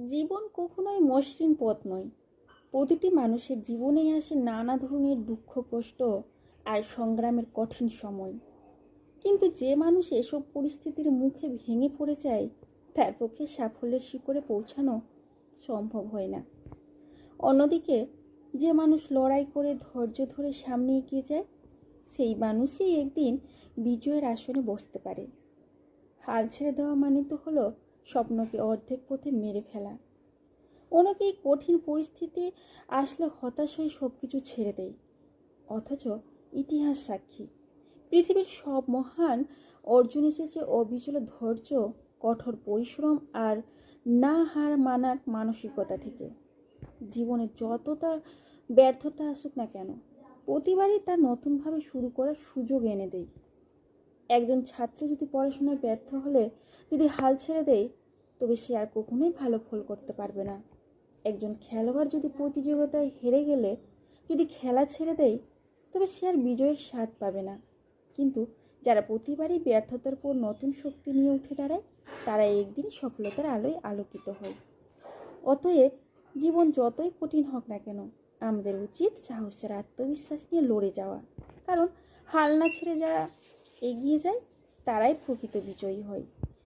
জীবন কখনোই মসৃণ পথ নয়। প্রতিটি মানুষের জীবনেই আসে নানা ধরনের দুঃখ, কষ্ট আর সংগ্রামের কঠিন সময়। কিন্তু যে মানুষ এসব পরিস্থিতির মুখে ভেঙে পড়ে যায়, তার পক্ষে সাফল্যের শিখরে পৌঁছানো সম্ভব হয় না। অন্যদিকে যে মানুষ লড়াই করে ধৈর্য ধরে সামনে এগিয়ে যায়, সেই মানুষই একদিন বিজয়ের আসনে বসতে পারে। হাল ছেড়ে দেওয়া মানে তো হলো স্বপ্নকে অর্ধেক পথে মেরে ফেলা। অনেকেই কঠিন পরিস্থিতি আসলে হতাশ হয়ে সব কিছু ছেড়ে দেয়। অথচ ইতিহাস সাক্ষী, পৃথিবীর সব মহান অর্জন এসেছে অবিচল ধৈর্য, কঠোর পরিশ্রম আর না হার মানার মানসিকতা থেকে। জীবনে যত তার ব্যর্থতা আসুক না কেন, প্রতিবারই তার নতুনভাবে শুরু করার সুযোগ এনে দেয়। একজন ছাত্র যদি পড়াশোনায় ব্যর্থ হলে যদি হাল ছেড়ে দেয়, তবে সে আর কখনোই ভালো ফল করতে পারবে না। একজন খেলোয়াড় যদি প্রতিযোগিতায় হেরে গেলে যদি খেলা ছেড়ে দেয়, তবে সে আর বিজয়ের স্বাদ পাবে না। কিন্তু যারা প্রতিবারই ব্যর্থতার পর নতুন শক্তি নিয়ে উঠে দাঁড়ায়, তারা একদিন সফলতার আলোয় আলোকিত হয়। অতএব জীবন যতই কঠিন হোক না কেন, আমাদের উচিত সাহসের আত্মবিশ্বাস নিয়ে লড়ে যাওয়া। কারণ হাল না ছেড়ে যারা এগিয়ে যায়, তারাই প্রকৃত বিজয়ী হয়।